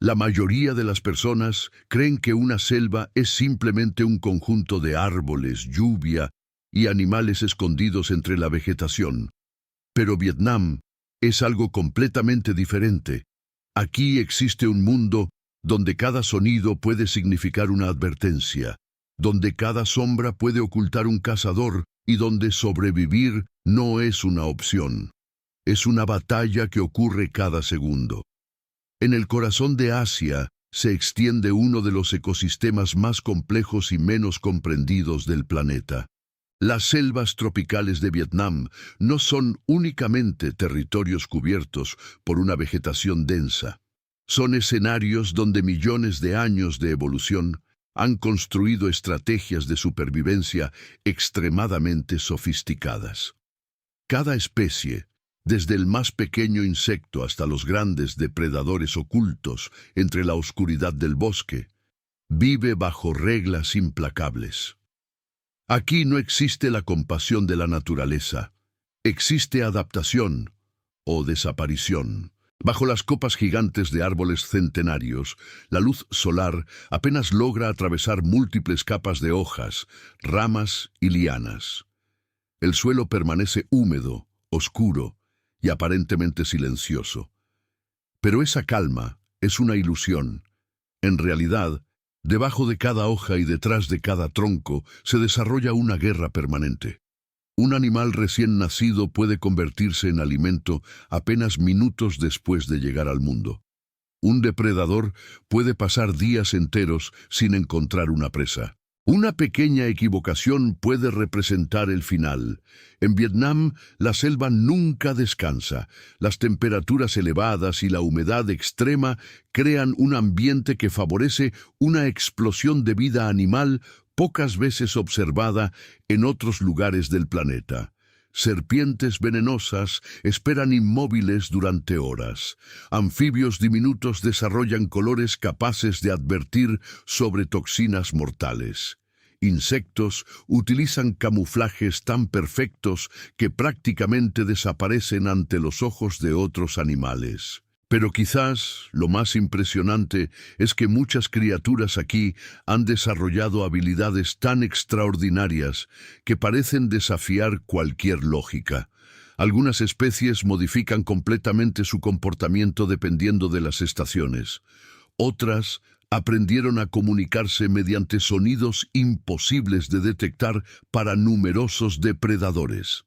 La mayoría de las personas creen que una selva es simplemente un conjunto de árboles, lluvia y animales escondidos entre la vegetación. Pero Vietnam es algo completamente diferente. Aquí existe un mundo donde cada sonido puede significar una advertencia, donde cada sombra puede ocultar un cazador y donde sobrevivir no es una opción. Es una batalla que ocurre cada segundo. En el corazón de Asia se extiende uno de los ecosistemas más complejos y menos comprendidos del planeta. Las selvas tropicales de Vietnam no son únicamente territorios cubiertos por una vegetación densa. Son escenarios donde millones de años de evolución han construido estrategias de supervivencia extremadamente sofisticadas. Cada especie, desde el más pequeño insecto hasta los grandes depredadores ocultos entre la oscuridad del bosque, vive bajo reglas implacables. Aquí no existe la compasión de la naturaleza, existe adaptación o desaparición. Bajo las copas gigantes de árboles centenarios, la luz solar apenas logra atravesar múltiples capas de hojas, ramas y lianas. El suelo permanece húmedo, oscuro y aparentemente silencioso. Pero esa calma es una ilusión. En realidad, debajo de cada hoja y detrás de cada tronco se desarrolla una guerra permanente. Un animal recién nacido puede convertirse en alimento apenas minutos después de llegar al mundo. Un depredador puede pasar días enteros sin encontrar una presa. Una pequeña equivocación puede representar el final. En Vietnam, la selva nunca descansa. Las temperaturas elevadas y la humedad extrema crean un ambiente que favorece una explosión de vida animal pocas veces observada en otros lugares del planeta. Serpientes venenosas esperan inmóviles durante horas. Anfibios diminutos desarrollan colores capaces de advertir sobre toxinas mortales. Insectos utilizan camuflajes tan perfectos que prácticamente desaparecen ante los ojos de otros animales. Pero quizás lo más impresionante es que muchas criaturas aquí han desarrollado habilidades tan extraordinarias que parecen desafiar cualquier lógica. Algunas especies modifican completamente su comportamiento dependiendo de las estaciones. Otras aprendieron a comunicarse mediante sonidos imposibles de detectar para numerosos depredadores.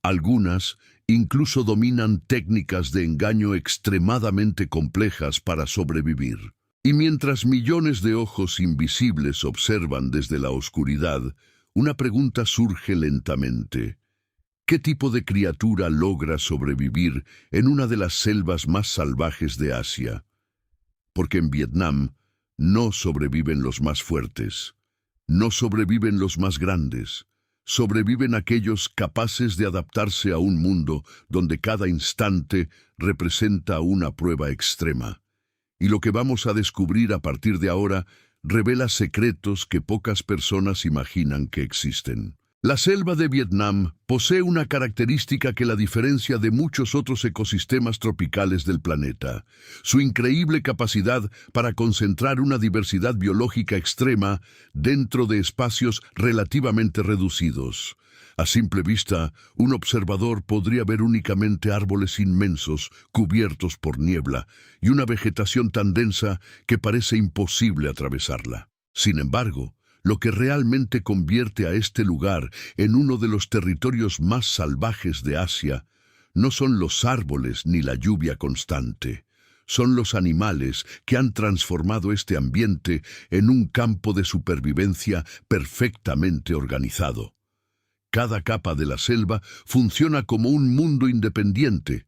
Algunas incluso dominan técnicas de engaño extremadamente complejas para sobrevivir. Y mientras millones de ojos invisibles observan desde la oscuridad, una pregunta surge lentamente. ¿Qué tipo de criatura logra sobrevivir en una de las selvas más salvajes de Asia? Porque en Vietnam no sobreviven los más fuertes, no sobreviven los más grandes. Sobreviven aquellos capaces de adaptarse a un mundo donde cada instante representa una prueba extrema. Y lo que vamos a descubrir a partir de ahora revela secretos que pocas personas imaginan que existen. La selva de Vietnam posee una característica que la diferencia de muchos otros ecosistemas tropicales del planeta: su increíble capacidad para concentrar una diversidad biológica extrema dentro de espacios relativamente reducidos. A simple vista, un observador podría ver únicamente árboles inmensos cubiertos por niebla y una vegetación tan densa que parece imposible atravesarla. Sin embargo, lo que realmente convierte a este lugar en uno de los territorios más salvajes de Asia no son los árboles ni la lluvia constante. Son los animales que han transformado este ambiente en un campo de supervivencia perfectamente organizado. Cada capa de la selva funciona como un mundo independiente.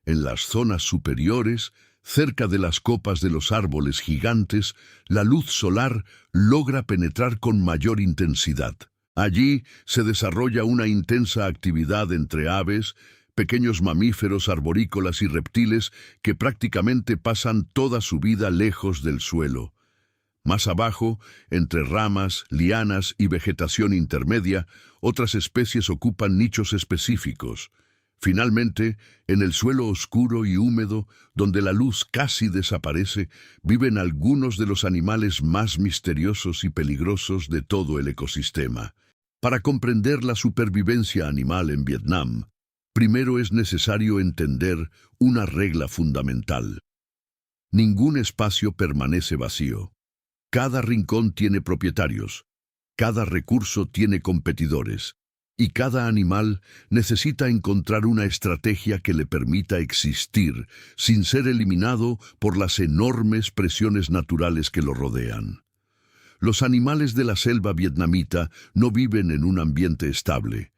En las zonas superiores, cerca de las copas de los árboles gigantes, la luz solar logra penetrar con mayor intensidad. Allí se desarrolla una intensa actividad entre aves, pequeños mamíferos arborícolas y reptiles que prácticamente pasan toda su vida lejos del suelo. Más abajo, entre ramas, lianas y vegetación intermedia, otras especies ocupan nichos específicos. Finalmente, en el suelo oscuro y húmedo, donde la luz casi desaparece, viven algunos de los animales más misteriosos y peligrosos de todo el ecosistema. Para comprender la supervivencia animal en Vietnam, primero es necesario entender una regla fundamental. Ningún espacio permanece vacío. Cada rincón tiene propietarios, cada recurso tiene competidores, y cada animal necesita encontrar una estrategia que le permita existir sin ser eliminado por las enormes presiones naturales que lo rodean. Los animales de la selva vietnamita no viven en un ambiente estable.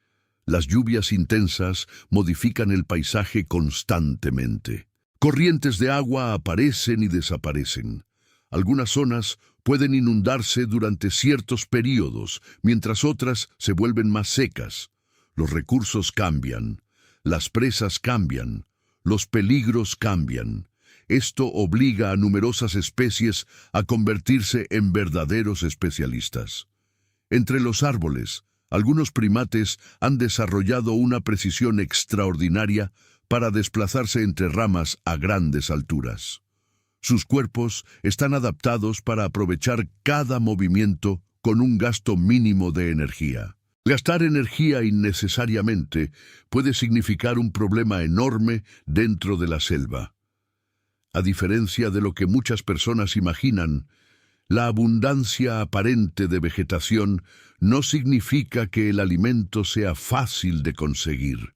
Las lluvias intensas modifican el paisaje constantemente. Corrientes de agua aparecen y desaparecen. Algunas zonas pueden inundarse durante ciertos períodos, mientras otras se vuelven más secas. Los recursos cambian, las presas cambian, los peligros cambian. Esto obliga a numerosas especies a convertirse en verdaderos especialistas. Entre los árboles, algunos primates han desarrollado una precisión extraordinaria para desplazarse entre ramas a grandes alturas. Sus cuerpos están adaptados para aprovechar cada movimiento con un gasto mínimo de energía. Gastar energía innecesariamente puede significar un problema enorme dentro de la selva. A diferencia de lo que muchas personas imaginan, la abundancia aparente de vegetación no significa que el alimento sea fácil de conseguir.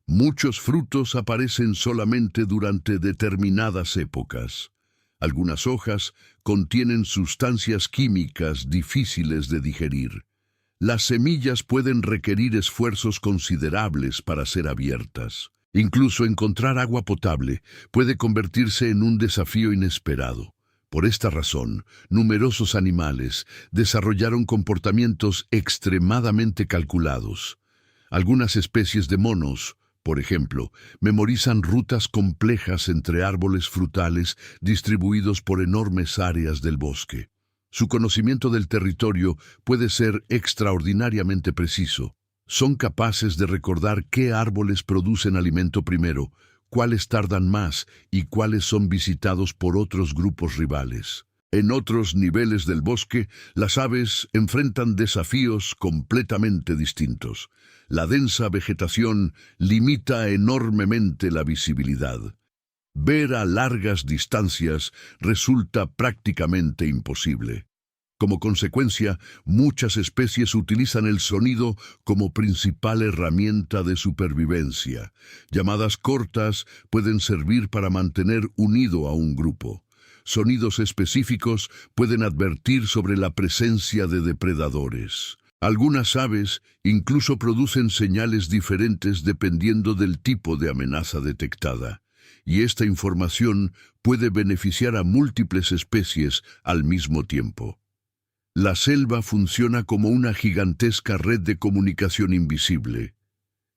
Muchos frutos aparecen solamente durante determinadas épocas. Algunas hojas contienen sustancias químicas difíciles de digerir. Las semillas pueden requerir esfuerzos considerables para ser abiertas. Incluso encontrar agua potable puede convertirse en un desafío inesperado. Por esta razón, numerosos animales desarrollaron comportamientos extremadamente calculados. Algunas especies de monos, por ejemplo, memorizan rutas complejas entre árboles frutales distribuidos por enormes áreas del bosque. Su conocimiento del territorio puede ser extraordinariamente preciso. Son capaces de recordar qué árboles producen alimento primero, cuáles tardan más y cuáles son visitados por otros grupos rivales. En otros niveles del bosque, las aves enfrentan desafíos completamente distintos. La densa vegetación limita enormemente la visibilidad. Ver a largas distancias resulta prácticamente imposible. Como consecuencia, muchas especies utilizan el sonido como principal herramienta de supervivencia. Llamadas cortas pueden servir para mantener unido a un grupo. Sonidos específicos pueden advertir sobre la presencia de depredadores. Algunas aves incluso producen señales diferentes dependiendo del tipo de amenaza detectada, y esta información puede beneficiar a múltiples especies al mismo tiempo. La selva funciona como una gigantesca red de comunicación invisible.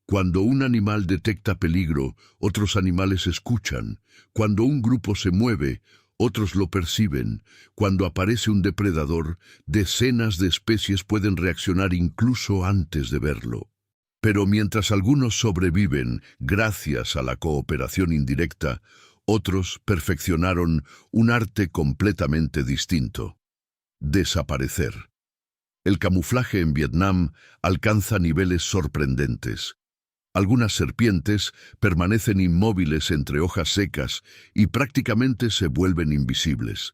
Cuando un animal detecta peligro, otros animales escuchan. Cuando un grupo se mueve, otros lo perciben. Cuando aparece un depredador, decenas de especies pueden reaccionar incluso antes de verlo. Pero mientras algunos sobreviven gracias a la cooperación indirecta, otros perfeccionaron un arte completamente distinto: desaparecer. El camuflaje en Vietnam alcanza niveles sorprendentes. Algunas serpientes permanecen inmóviles entre hojas secas y prácticamente se vuelven invisibles.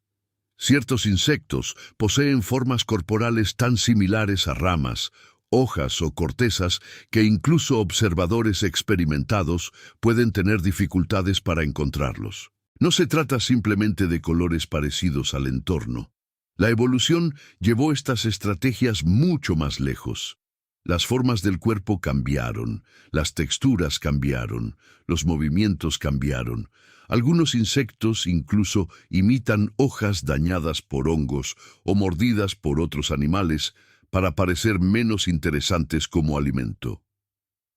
Ciertos insectos poseen formas corporales tan similares a ramas, hojas o cortezas que incluso observadores experimentados pueden tener dificultades para encontrarlos. No se trata simplemente de colores parecidos al entorno. La evolución llevó estas estrategias mucho más lejos. Las formas del cuerpo cambiaron, las texturas cambiaron, los movimientos cambiaron. Algunos insectos incluso imitan hojas dañadas por hongos o mordidas por otros animales para parecer menos interesantes como alimento.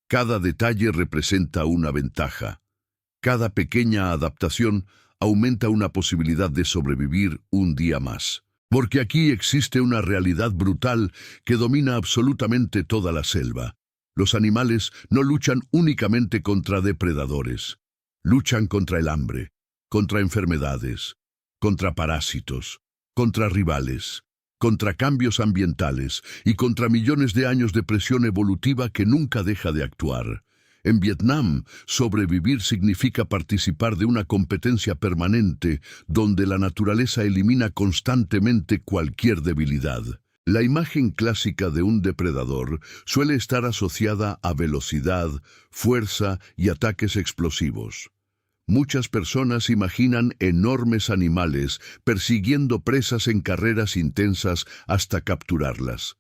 Cada detalle representa una ventaja. Cada pequeña adaptación aumenta una posibilidad de sobrevivir un día más. Porque aquí existe una realidad brutal que domina absolutamente toda la selva. Los animales no luchan únicamente contra depredadores. Luchan contra el hambre, contra enfermedades, contra parásitos, contra rivales, contra cambios ambientales y contra millones de años de presión evolutiva que nunca deja de actuar. En Vietnam, sobrevivir significa participar de una competencia permanente donde la naturaleza elimina constantemente cualquier debilidad. La imagen clásica de un depredador suele estar asociada a velocidad, fuerza y ataques explosivos. Muchas personas imaginan enormes animales persiguiendo presas en carreras intensas hasta capturarlas.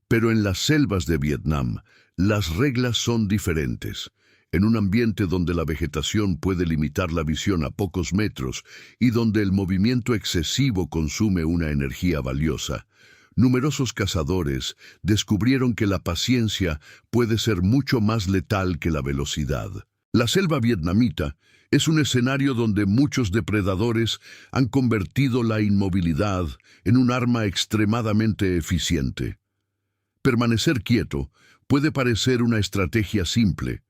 Pero en las selvas de Vietnam, las reglas son diferentes. En un ambiente donde la vegetación puede limitar la visión a pocos metros y donde el movimiento excesivo consume una energía valiosa, numerosos cazadores descubrieron que la paciencia puede ser mucho más letal que la velocidad. La selva vietnamita es un escenario donde muchos depredadores han convertido la inmovilidad en un arma extremadamente eficiente. Permanecer quieto puede parecer una estrategia simple,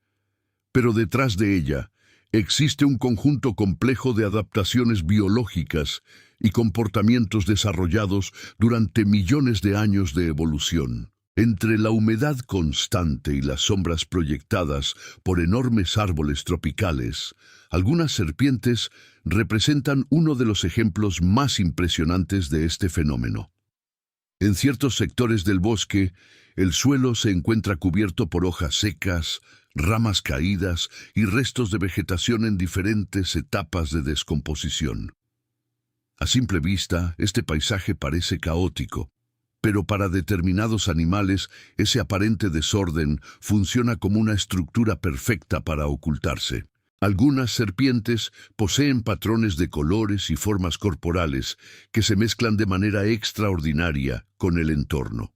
pero detrás de ella existe un conjunto complejo de adaptaciones biológicas y comportamientos desarrollados durante millones de años de evolución. Entre la humedad constante y las sombras proyectadas por enormes árboles tropicales, algunas serpientes representan uno de los ejemplos más impresionantes de este fenómeno. En ciertos sectores del bosque, el suelo se encuentra cubierto por hojas secas, ramas caídas y restos de vegetación en diferentes etapas de descomposición. A simple vista, este paisaje parece caótico, pero para determinados animales, ese aparente desorden funciona como una estructura perfecta para ocultarse. Algunas serpientes poseen patrones de colores y formas corporales que se mezclan de manera extraordinaria con el entorno.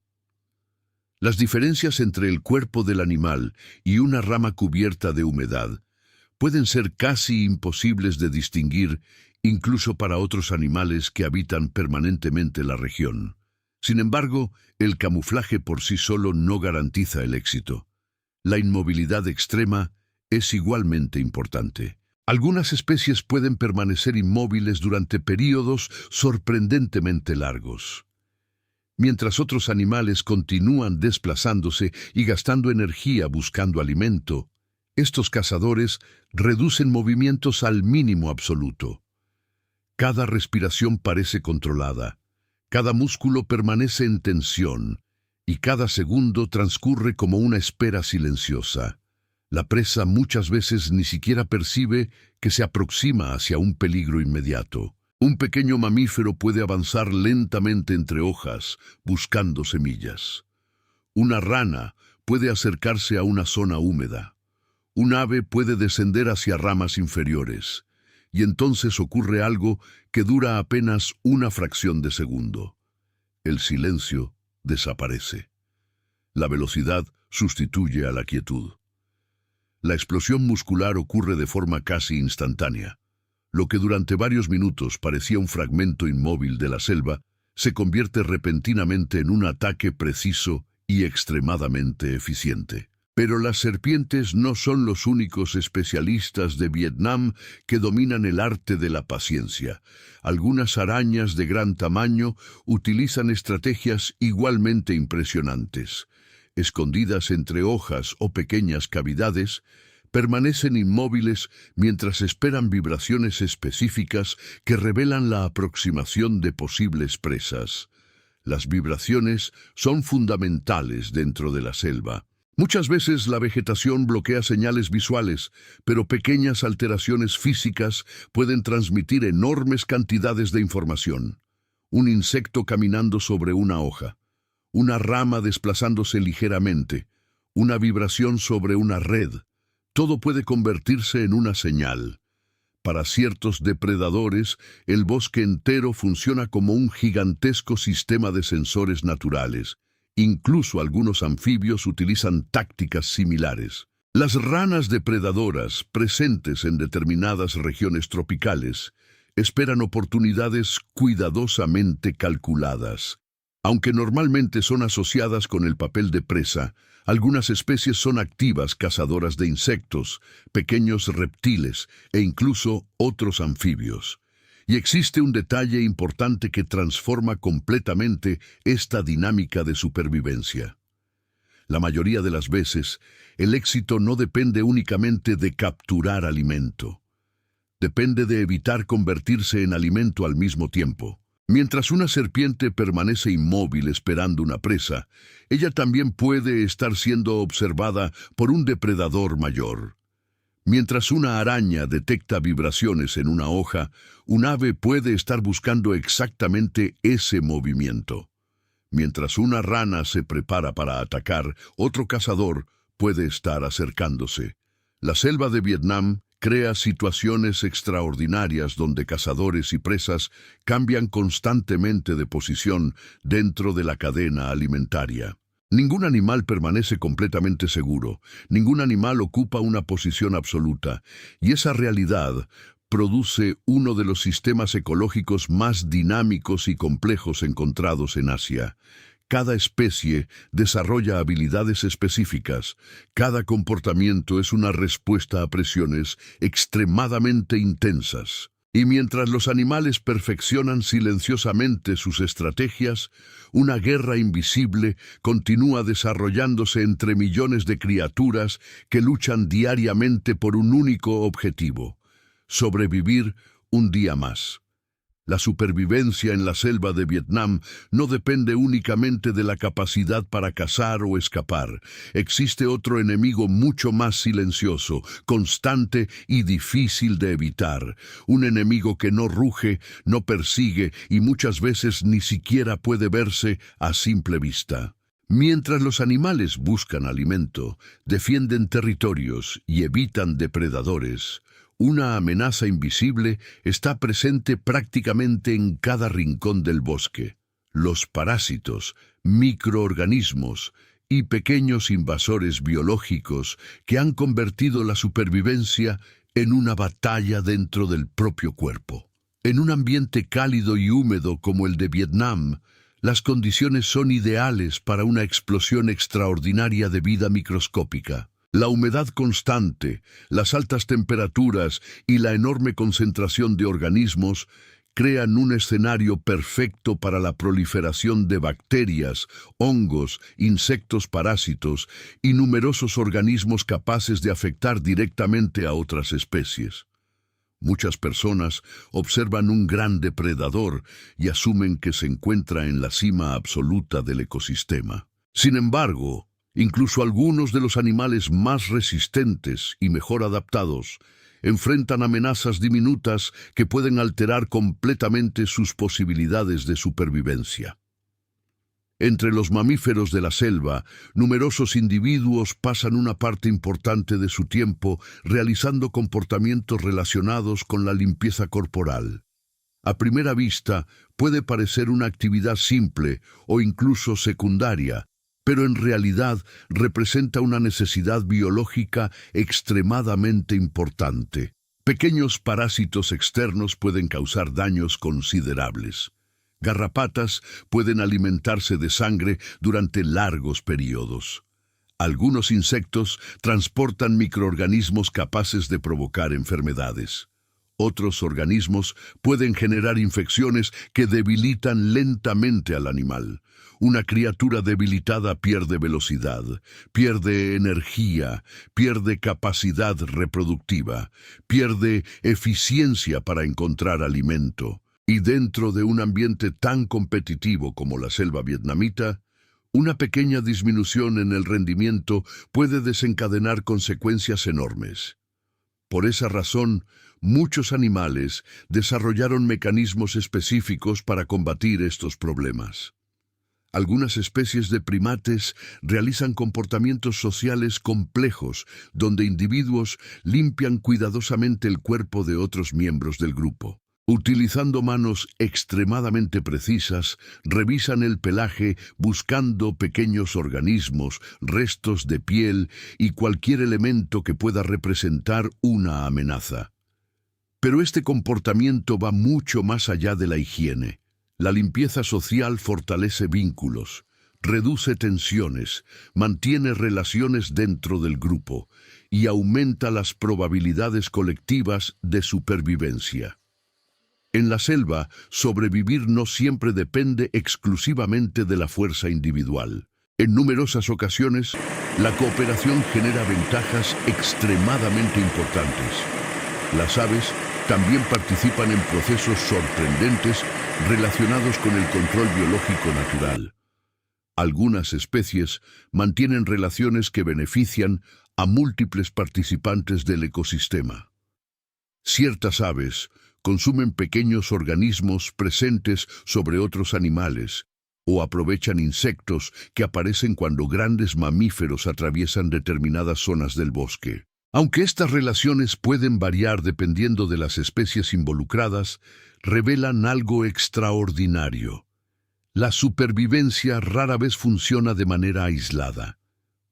Las diferencias entre el cuerpo del animal y una rama cubierta de humedad pueden ser casi imposibles de distinguir incluso para otros animales que habitan permanentemente la región. Sin embargo, el camuflaje por sí solo no garantiza el éxito. La inmovilidad extrema es igualmente importante. Algunas especies pueden permanecer inmóviles durante períodos sorprendentemente largos, mientras otros animales continúan desplazándose y gastando energía buscando alimento. Estos cazadores reducen movimientos al mínimo absoluto. Cada respiración parece controlada, cada músculo permanece en tensión y cada segundo transcurre como una espera silenciosa. La presa muchas veces ni siquiera percibe que se aproxima hacia un peligro inmediato. Un pequeño mamífero puede avanzar lentamente entre hojas, buscando semillas. Una rana puede acercarse a una zona húmeda. Un ave puede descender hacia ramas inferiores. Y entonces ocurre algo que dura apenas una fracción de segundo. El silencio desaparece. La velocidad sustituye a la quietud. La explosión muscular ocurre de forma casi instantánea. Lo que durante varios minutos parecía un fragmento inmóvil de la selva, se convierte repentinamente en un ataque preciso y extremadamente eficiente. Pero las serpientes no son los únicos especialistas de Vietnam que dominan el arte de la paciencia. Algunas arañas de gran tamaño utilizan estrategias igualmente impresionantes. Escondidas entre hojas o pequeñas cavidades, permanecen inmóviles mientras esperan vibraciones específicas que revelan la aproximación de posibles presas. Las vibraciones son fundamentales dentro de la selva. Muchas veces la vegetación bloquea señales visuales, pero pequeñas alteraciones físicas pueden transmitir enormes cantidades de información. Un insecto caminando sobre una hoja, una rama desplazándose ligeramente, una vibración sobre una red. Todo puede convertirse en una señal. Para ciertos depredadores, el bosque entero funciona como un gigantesco sistema de sensores naturales. Incluso algunos anfibios utilizan tácticas similares. Las ranas depredadoras, presentes en determinadas regiones tropicales, esperan oportunidades cuidadosamente calculadas. Aunque normalmente son asociadas con el papel de presa, algunas especies son activas cazadoras de insectos, pequeños reptiles e incluso otros anfibios. Y existe un detalle importante que transforma completamente esta dinámica de supervivencia. La mayoría de las veces, el éxito no depende únicamente de capturar alimento. Depende de evitar convertirse en alimento al mismo tiempo. Mientras una serpiente permanece inmóvil esperando una presa, ella también puede estar siendo observada por un depredador mayor. Mientras una araña detecta vibraciones en una hoja, un ave puede estar buscando exactamente ese movimiento. Mientras una rana se prepara para atacar, otro cazador puede estar acercándose. La selva de Vietnam crea situaciones extraordinarias donde cazadores y presas cambian constantemente de posición dentro de la cadena alimentaria. Ningún animal permanece completamente seguro, ningún animal ocupa una posición absoluta, y esa realidad produce uno de los sistemas ecológicos más dinámicos y complejos encontrados en Asia. Cada especie desarrolla habilidades específicas. Cada comportamiento es una respuesta a presiones extremadamente intensas. Y mientras los animales perfeccionan silenciosamente sus estrategias, una guerra invisible continúa desarrollándose entre millones de criaturas que luchan diariamente por un único objetivo: sobrevivir un día más. La supervivencia en la selva de Vietnam no depende únicamente de la capacidad para cazar o escapar. Existe otro enemigo mucho más silencioso, constante y difícil de evitar. Un enemigo que no ruge, no persigue y muchas veces ni siquiera puede verse a simple vista. Mientras los animales buscan alimento, defienden territorios y evitan depredadores, una amenaza invisible está presente prácticamente en cada rincón del bosque. Los parásitos, microorganismos y pequeños invasores biológicos que han convertido la supervivencia en una batalla dentro del propio cuerpo. En un ambiente cálido y húmedo como el de Vietnam, las condiciones son ideales para una explosión extraordinaria de vida microscópica. La humedad constante, las altas temperaturas y la enorme concentración de organismos crean un escenario perfecto para la proliferación de bacterias, hongos, insectos parásitos y numerosos organismos capaces de afectar directamente a otras especies. Muchas personas observan un gran depredador y asumen que se encuentra en la cima absoluta del ecosistema. Sin embargo, incluso algunos de los animales más resistentes y mejor adaptados enfrentan amenazas diminutas que pueden alterar completamente sus posibilidades de supervivencia. Entre los mamíferos de la selva, numerosos individuos pasan una parte importante de su tiempo realizando comportamientos relacionados con la limpieza corporal. A primera vista, puede parecer una actividad simple o incluso secundaria, pero en realidad representa una necesidad biológica extremadamente importante. Pequeños parásitos externos pueden causar daños considerables. Garrapatas pueden alimentarse de sangre durante largos periodos. Algunos insectos transportan microorganismos capaces de provocar enfermedades. Otros organismos pueden generar infecciones que debilitan lentamente al animal. Una criatura debilitada pierde velocidad, pierde energía, pierde capacidad reproductiva, pierde eficiencia para encontrar alimento. Y dentro de un ambiente tan competitivo como la selva vietnamita, una pequeña disminución en el rendimiento puede desencadenar consecuencias enormes. Por esa razón, muchos animales desarrollaron mecanismos específicos para combatir estos problemas. Algunas especies de primates realizan comportamientos sociales complejos, donde individuos limpian cuidadosamente el cuerpo de otros miembros del grupo. Utilizando manos extremadamente precisas, revisan el pelaje buscando pequeños organismos, restos de piel y cualquier elemento que pueda representar una amenaza. Pero este comportamiento va mucho más allá de la higiene. La limpieza social fortalece vínculos, reduce tensiones, mantiene relaciones dentro del grupo y aumenta las probabilidades colectivas de supervivencia. En la selva, sobrevivir no siempre depende exclusivamente de la fuerza individual. En numerosas ocasiones, la cooperación genera ventajas extremadamente importantes. Las aves también participan en procesos sorprendentes relacionados con el control biológico natural. Algunas especies mantienen relaciones que benefician a múltiples participantes del ecosistema. Ciertas aves consumen pequeños organismos presentes sobre otros animales o aprovechan insectos que aparecen cuando grandes mamíferos atraviesan determinadas zonas del bosque. Aunque estas relaciones pueden variar dependiendo de las especies involucradas, revelan algo extraordinario. La supervivencia rara vez funciona de manera aislada.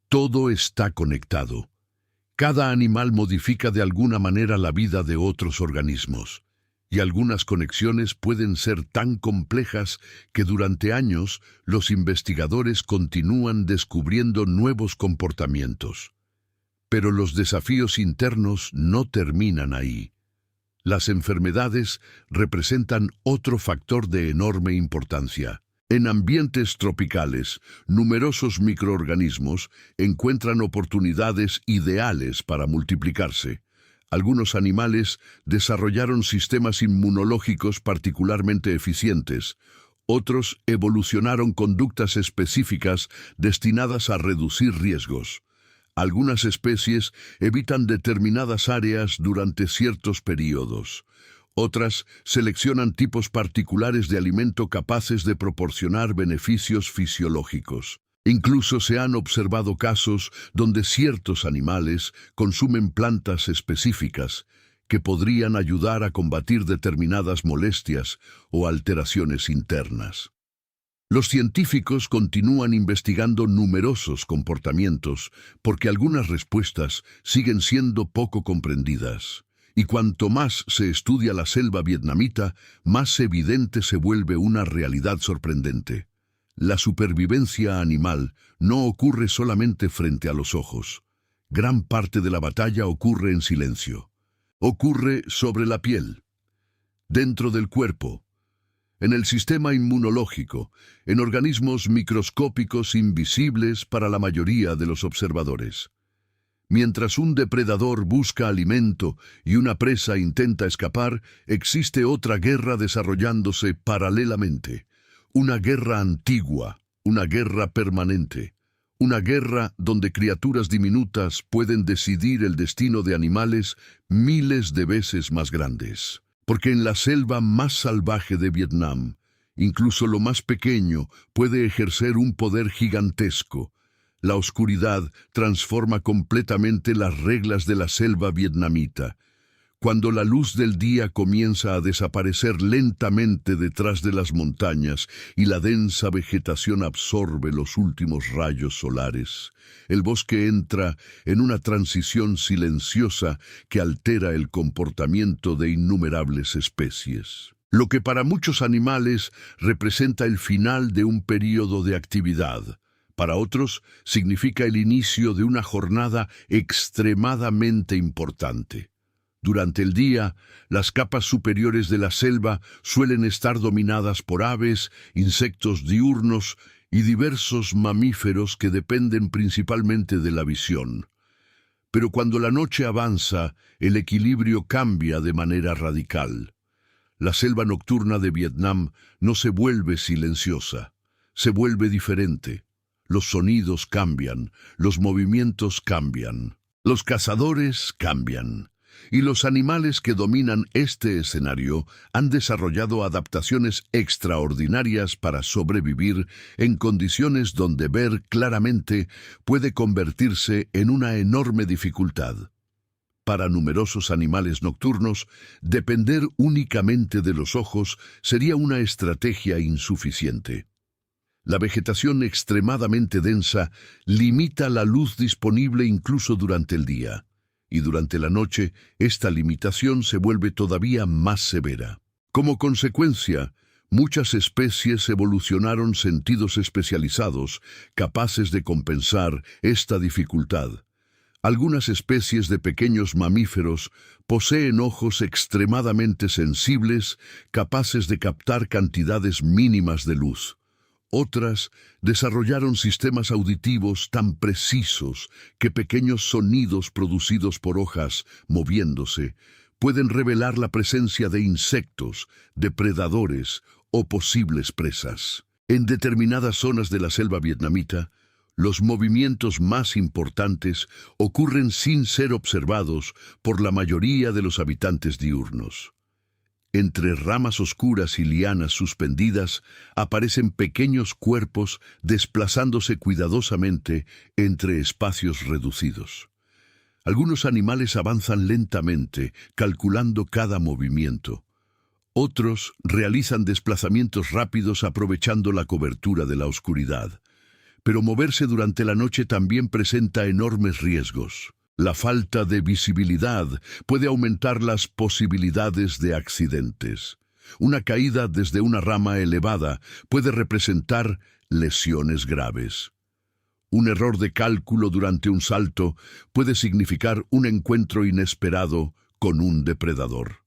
Todo está conectado. Cada animal modifica de alguna manera la vida de otros organismos, y algunas conexiones pueden ser tan complejas que durante años los investigadores continúan descubriendo nuevos comportamientos. Pero los desafíos internos no terminan ahí. Las enfermedades representan otro factor de enorme importancia. En ambientes tropicales, numerosos microorganismos encuentran oportunidades ideales para multiplicarse. Algunos animales desarrollaron sistemas inmunológicos particularmente eficientes. Otros evolucionaron conductas específicas destinadas a reducir riesgos. Algunas especies evitan determinadas áreas durante ciertos periodos. Otras seleccionan tipos particulares de alimento capaces de proporcionar beneficios fisiológicos. Incluso se han observado casos donde ciertos animales consumen plantas específicas que podrían ayudar a combatir determinadas molestias o alteraciones internas. Los científicos continúan investigando numerosos comportamientos porque algunas respuestas siguen siendo poco comprendidas. Y cuanto más se estudia la selva vietnamita, más evidente se vuelve una realidad sorprendente. La supervivencia animal no ocurre solamente frente a los ojos. Gran parte de la batalla ocurre en silencio. Ocurre sobre la piel, dentro del cuerpo, en el sistema inmunológico, en organismos microscópicos invisibles para la mayoría de los observadores. Mientras un depredador busca alimento y una presa intenta escapar, existe otra guerra desarrollándose paralelamente. Una guerra antigua, una guerra permanente. Una guerra donde criaturas diminutas pueden decidir el destino de animales miles de veces más grandes. Porque en la selva más salvaje de Vietnam, incluso lo más pequeño puede ejercer un poder gigantesco. La oscuridad transforma completamente las reglas de la selva vietnamita. Cuando la luz del día comienza a desaparecer lentamente detrás de las montañas y la densa vegetación absorbe los últimos rayos solares, el bosque entra en una transición silenciosa que altera el comportamiento de innumerables especies. Lo que para muchos animales representa el final de un período de actividad, para otros significa el inicio de una jornada extremadamente importante. Durante el día, las capas superiores de la selva suelen estar dominadas por aves, insectos diurnos y diversos mamíferos que dependen principalmente de la visión. Pero cuando la noche avanza, el equilibrio cambia de manera radical. La selva nocturna de Vietnam no se vuelve silenciosa, se vuelve diferente. Los sonidos cambian, los movimientos cambian, los cazadores cambian. Y los animales que dominan este escenario han desarrollado adaptaciones extraordinarias para sobrevivir en condiciones donde ver claramente puede convertirse en una enorme dificultad. Para numerosos animales nocturnos, depender únicamente de los ojos sería una estrategia insuficiente. La vegetación extremadamente densa limita la luz disponible incluso durante el día. Y durante la noche, esta limitación se vuelve todavía más severa. Como consecuencia, Muchas especies evolucionaron sentidos especializados, capaces de compensar esta dificultad. Algunas especies de pequeños mamíferos poseen ojos extremadamente sensibles, capaces de captar cantidades mínimas de luz. Otras desarrollaron sistemas auditivos tan precisos que pequeños sonidos producidos por hojas moviéndose pueden revelar la presencia de insectos, depredadores o posibles presas. En determinadas zonas de la selva vietnamita, los movimientos más importantes ocurren sin ser observados por la mayoría de los habitantes diurnos. Entre ramas oscuras y lianas suspendidas aparecen pequeños cuerpos desplazándose cuidadosamente entre espacios reducidos. Algunos animales avanzan lentamente, calculando cada movimiento. Otros realizan desplazamientos rápidos aprovechando la cobertura de la oscuridad. Pero moverse durante la noche también presenta enormes riesgos. La falta de visibilidad puede aumentar las posibilidades de accidentes. Una caída desde una rama elevada puede representar lesiones graves. Un error de cálculo durante un salto puede significar un encuentro inesperado con un depredador.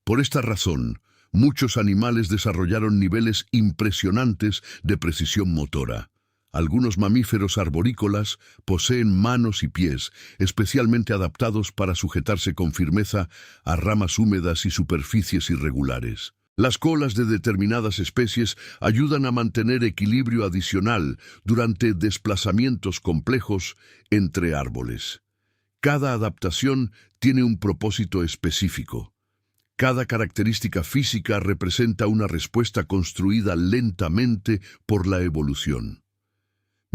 Por esta razón, muchos animales desarrollaron niveles impresionantes de precisión motora. Algunos mamíferos arborícolas poseen manos y pies especialmente adaptados para sujetarse con firmeza a ramas húmedas y superficies irregulares. Las colas de determinadas especies ayudan a mantener equilibrio adicional durante desplazamientos complejos entre árboles. Cada adaptación tiene un propósito específico. Cada característica física representa una respuesta construida lentamente por la evolución.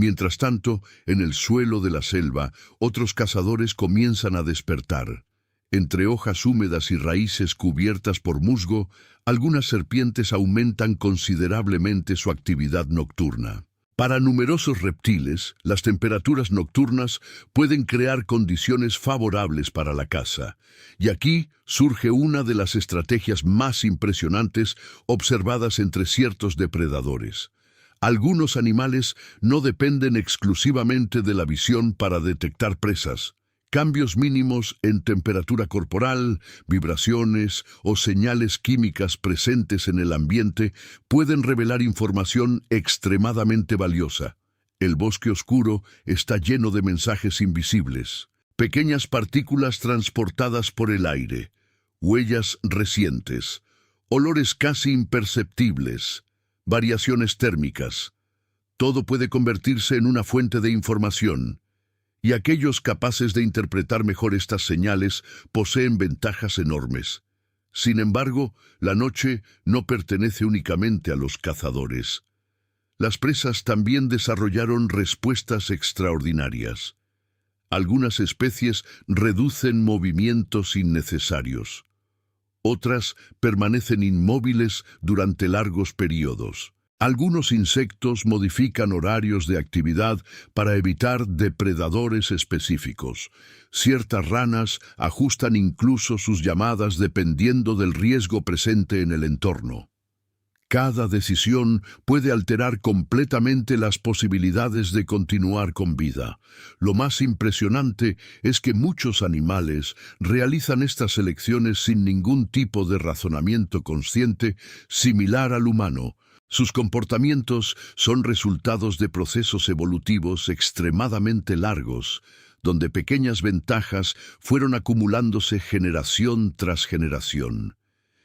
Mientras tanto, en el suelo de la selva, otros cazadores comienzan a despertar. Entre hojas húmedas y raíces cubiertas por musgo, algunas serpientes aumentan considerablemente su actividad nocturna. Para numerosos reptiles, las temperaturas nocturnas pueden crear condiciones favorables para la caza. Y aquí surge una de las estrategias más impresionantes observadas entre ciertos depredadores. Algunos animales no dependen exclusivamente de la visión para detectar presas. Cambios mínimos en temperatura corporal, vibraciones o señales químicas presentes en el ambiente pueden revelar información extremadamente valiosa. El bosque oscuro está lleno de mensajes invisibles, pequeñas partículas transportadas por el aire, huellas recientes, olores casi imperceptibles, variaciones térmicas. Todo puede convertirse en una fuente de información. Y aquellos capaces de interpretar mejor estas señales poseen ventajas enormes. Sin embargo, la noche no pertenece únicamente a los cazadores. Las presas también desarrollaron respuestas extraordinarias. Algunas especies reducen movimientos innecesarios. Otras permanecen inmóviles durante largos periodos. Algunos insectos modifican horarios de actividad para evitar depredadores específicos. Ciertas ranas ajustan incluso sus llamadas dependiendo del riesgo presente en el entorno. Cada decisión puede alterar completamente las posibilidades de continuar con vida. Lo más impresionante es que muchos animales realizan estas elecciones sin ningún tipo de razonamiento consciente similar al humano. Sus comportamientos son resultados de procesos evolutivos extremadamente largos, donde pequeñas ventajas fueron acumulándose generación tras generación.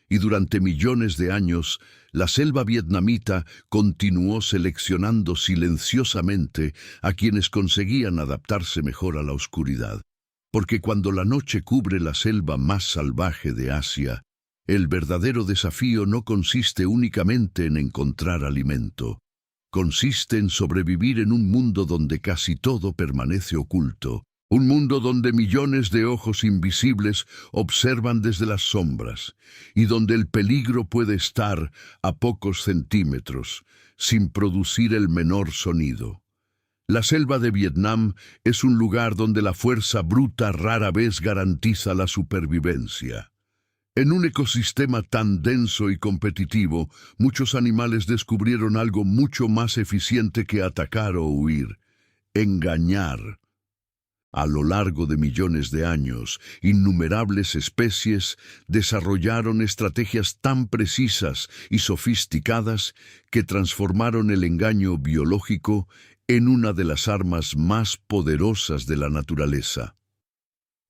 Y durante millones de años, la selva vietnamita continuó seleccionando silenciosamente a quienes conseguían adaptarse mejor a la oscuridad. Porque cuando la noche cubre la selva más salvaje de Asia, el verdadero desafío no consiste únicamente en encontrar alimento. Consiste en sobrevivir en un mundo donde casi todo permanece oculto. Un mundo donde millones de ojos invisibles observan desde las sombras y donde el peligro puede estar a pocos centímetros, sin producir el menor sonido. La selva de Vietnam es un lugar donde la fuerza bruta rara vez garantiza la supervivencia. En un ecosistema tan denso y competitivo, muchos animales descubrieron algo mucho más eficiente que atacar o huir: engañar. A lo largo de millones de años, innumerables especies desarrollaron estrategias tan precisas y sofisticadas que transformaron el engaño biológico en una de las armas más poderosas de la naturaleza.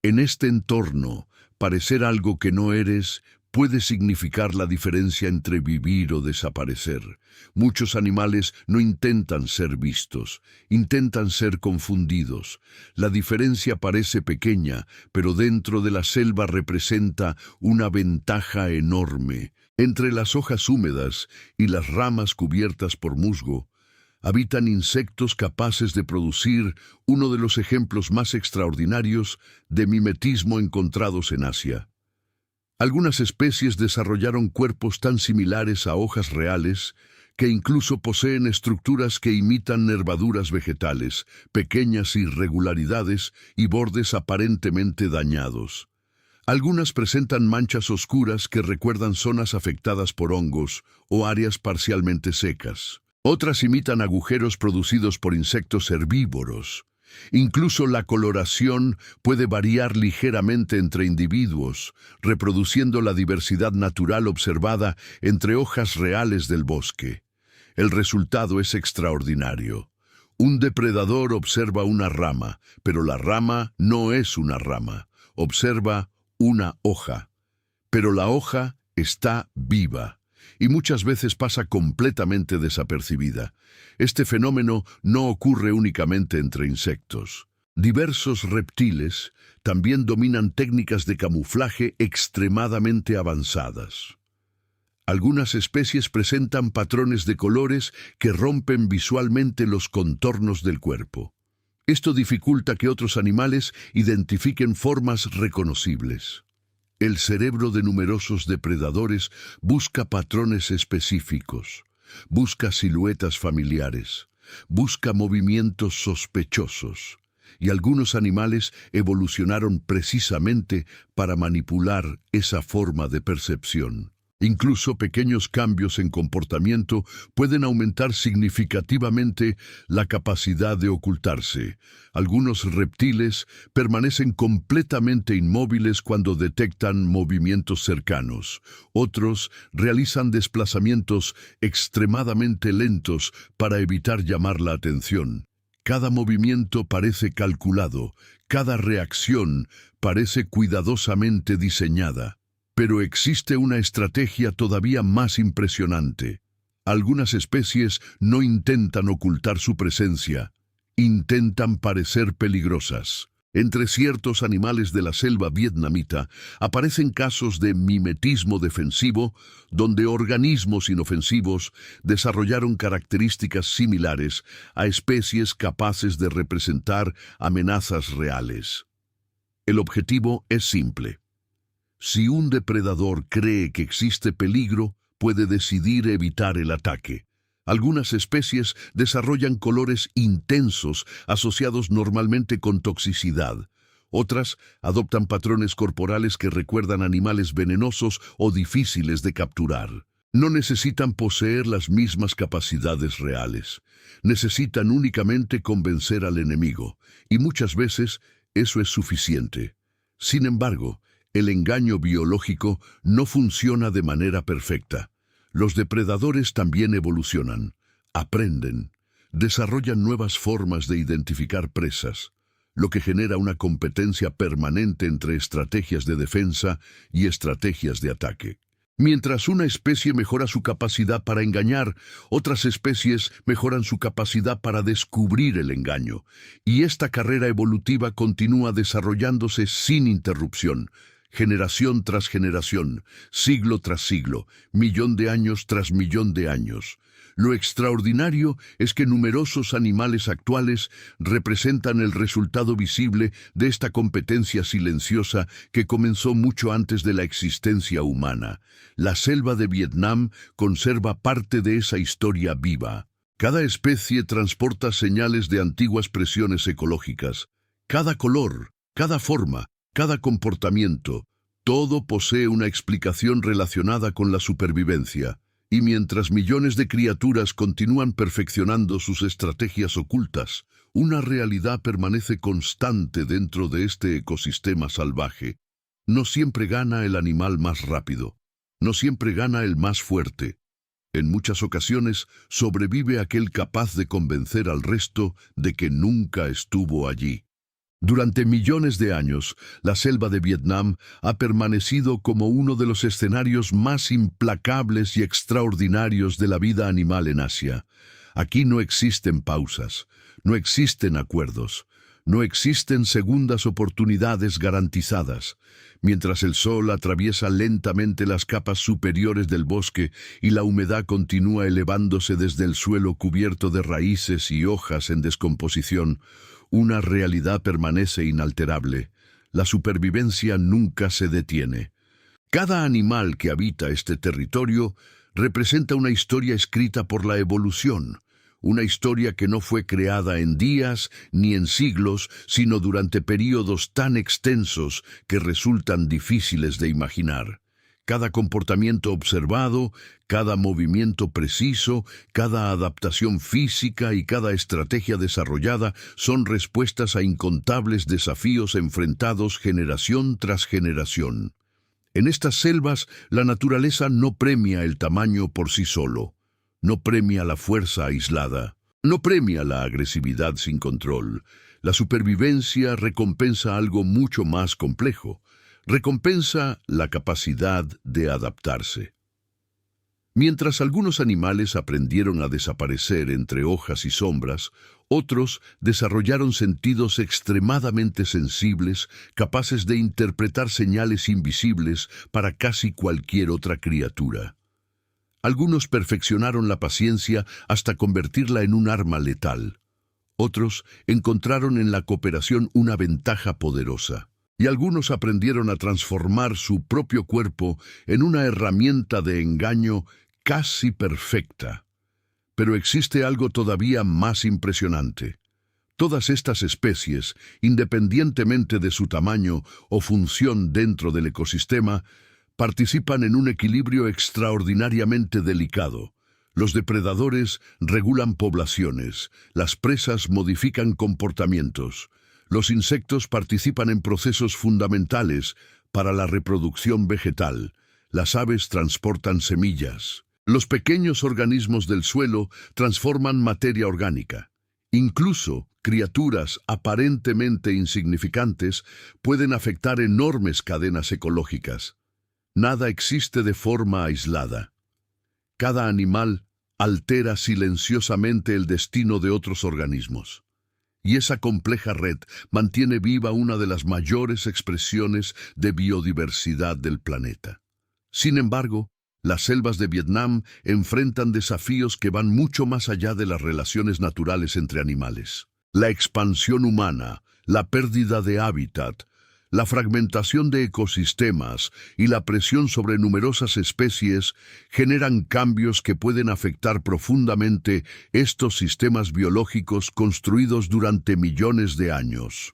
En este entorno, parecer algo que no eres puede significar la diferencia entre vivir o desaparecer. Muchos animales no intentan ser vistos, intentan ser confundidos. La diferencia parece pequeña, pero dentro de la selva representa una ventaja enorme. Entre las hojas húmedas y las ramas cubiertas por musgo, habitan insectos capaces de producir uno de los ejemplos más extraordinarios de mimetismo encontrados en Asia. Algunas especies desarrollaron cuerpos tan similares a hojas reales que incluso poseen estructuras que imitan nervaduras vegetales, pequeñas irregularidades y bordes aparentemente dañados. Algunas presentan manchas oscuras que recuerdan zonas afectadas por hongos o áreas parcialmente secas. Otras imitan agujeros producidos por insectos herbívoros. Incluso la coloración puede variar ligeramente entre individuos, reproduciendo la diversidad natural observada entre hojas reales del bosque. El resultado es extraordinario. Un depredador observa una rama, pero la rama no es una rama. Observa una hoja, pero la hoja está viva y muchas veces pasa completamente desapercibida. Este fenómeno no ocurre únicamente entre insectos. Diversos reptiles también dominan técnicas de camuflaje extremadamente avanzadas. Algunas especies presentan patrones de colores que rompen visualmente los contornos del cuerpo. Esto dificulta que otros animales identifiquen formas reconocibles. El cerebro de numerosos depredadores busca patrones específicos, busca siluetas familiares, busca movimientos sospechosos, y algunos animales evolucionaron precisamente para manipular esa forma de percepción. Incluso pequeños cambios en comportamiento pueden aumentar significativamente la capacidad de ocultarse. Algunos reptiles permanecen completamente inmóviles cuando detectan movimientos cercanos. Otros realizan desplazamientos extremadamente lentos para evitar llamar la atención. Cada movimiento parece calculado, cada reacción parece cuidadosamente diseñada. Pero existe una estrategia todavía más impresionante. Algunas especies no intentan ocultar su presencia, intentan parecer peligrosas. Entre ciertos animales de la selva vietnamita aparecen casos de mimetismo defensivo, donde organismos inofensivos desarrollaron características similares a especies capaces de representar amenazas reales. El objetivo es simple. Si un depredador cree que existe peligro, puede decidir evitar el ataque. Algunas especies desarrollan colores intensos asociados normalmente con toxicidad. Otras adoptan patrones corporales que recuerdan animales venenosos o difíciles de capturar. No necesitan poseer las mismas capacidades reales. Necesitan únicamente convencer al enemigo, y muchas veces eso es suficiente. Sin embargo, el engaño biológico no funciona de manera perfecta. Los depredadores también evolucionan, aprenden, desarrollan nuevas formas de identificar presas, lo que genera una competencia permanente entre estrategias de defensa y estrategias de ataque. Mientras una especie mejora su capacidad para engañar, otras especies mejoran su capacidad para descubrir el engaño, y esta carrera evolutiva continúa desarrollándose sin interrupción. Generación tras generación, siglo tras siglo, millón de años tras millón de años. Lo extraordinario es que numerosos animales actuales representan el resultado visible de esta competencia silenciosa que comenzó mucho antes de la existencia humana. La selva de Vietnam conserva parte de esa historia viva. Cada especie transporta señales de antiguas presiones ecológicas. Cada color, cada forma, cada comportamiento Todo posee una explicación relacionada con la supervivencia, y mientras millones de criaturas continúan perfeccionando sus estrategias ocultas, una realidad permanece constante dentro de este ecosistema salvaje. No siempre gana el animal más rápido, no siempre gana el más fuerte. En muchas ocasiones sobrevive aquel capaz de convencer al resto de que nunca estuvo allí. Durante millones de años, la selva de Vietnam ha permanecido como uno de los escenarios más implacables y extraordinarios de la vida animal en Asia. Aquí no existen pausas, no existen acuerdos, no existen segundas oportunidades garantizadas. Mientras el sol atraviesa lentamente las capas superiores del bosque y la humedad continúa elevándose desde el suelo cubierto de raíces y hojas en descomposición, una realidad permanece inalterable. La supervivencia nunca se detiene. Cada animal que habita este territorio representa una historia escrita por la evolución, una historia que no fue creada en días ni en siglos, sino durante períodos tan extensos que resultan difíciles de imaginar. Cada comportamiento observado, cada movimiento preciso, cada adaptación física y cada estrategia desarrollada son respuestas a incontables desafíos enfrentados generación tras generación. En estas selvas, la naturaleza no premia el tamaño por sí solo, no premia la fuerza aislada, no premia la agresividad sin control. La supervivencia recompensa algo mucho más complejo. Recompensa la capacidad de adaptarse. Mientras algunos animales aprendieron a desaparecer entre hojas y sombras, otros desarrollaron sentidos extremadamente sensibles, capaces de interpretar señales invisibles para casi cualquier otra criatura. Algunos perfeccionaron la paciencia hasta convertirla en un arma letal. Otros encontraron en la cooperación una ventaja poderosa. Y algunos aprendieron a transformar su propio cuerpo en una herramienta de engaño casi perfecta. Pero existe algo todavía más impresionante. Todas estas especies, independientemente de su tamaño o función dentro del ecosistema, participan en un equilibrio extraordinariamente delicado. Los depredadores regulan poblaciones, las presas modifican comportamientos. Los insectos participan en procesos fundamentales para la reproducción vegetal. Las aves transportan semillas. Los pequeños organismos del suelo transforman materia orgánica. Incluso criaturas aparentemente insignificantes pueden afectar enormes cadenas ecológicas. Nada existe de forma aislada. Cada animal altera silenciosamente el destino de otros organismos. Y esa compleja red mantiene viva una de las mayores expresiones de biodiversidad del planeta. Sin embargo, las selvas de Vietnam enfrentan desafíos que van mucho más allá de las relaciones naturales entre animales. La expansión humana, la pérdida de hábitat, la fragmentación de ecosistemas y la presión sobre numerosas especies generan cambios que pueden afectar profundamente estos sistemas biológicos construidos durante millones de años.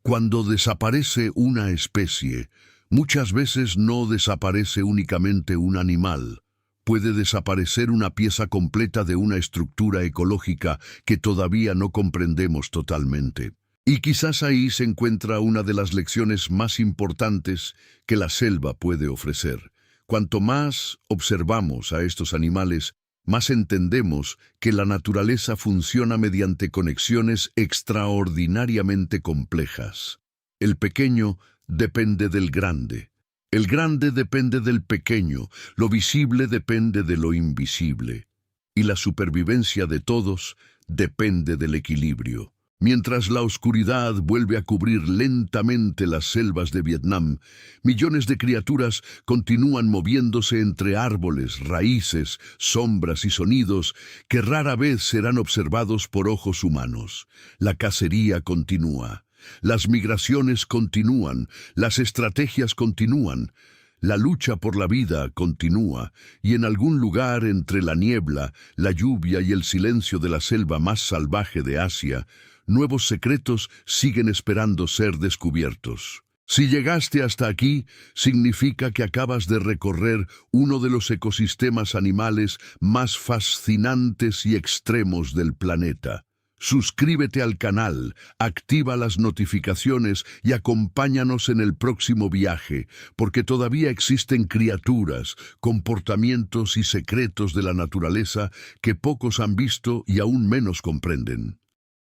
Cuando desaparece una especie, muchas veces no desaparece únicamente un animal. Puede desaparecer una pieza completa de una estructura ecológica que todavía no comprendemos totalmente. Y quizás ahí se encuentra una de las lecciones más importantes que la selva puede ofrecer. Cuanto más observamos a estos animales, más entendemos que la naturaleza funciona mediante conexiones extraordinariamente complejas. El pequeño depende del grande. El grande depende del pequeño. Lo visible depende de lo invisible. Y la supervivencia de todos depende del equilibrio. Mientras la oscuridad vuelve a cubrir lentamente las selvas de Vietnam, millones de criaturas continúan moviéndose entre árboles, raíces, sombras y sonidos que rara vez serán observados por ojos humanos. La cacería continúa, las migraciones continúan, las estrategias continúan. La lucha por la vida continúa, y en algún lugar entre la niebla, la lluvia y el silencio de la selva más salvaje de Asia, nuevos secretos siguen esperando ser descubiertos. Si llegaste hasta aquí, significa que acabas de recorrer uno de los ecosistemas animales más fascinantes y extremos del planeta. Suscríbete al canal, activa las notificaciones y acompáñanos en el próximo viaje, porque todavía existen criaturas, comportamientos y secretos de la naturaleza que pocos han visto y aún menos comprenden.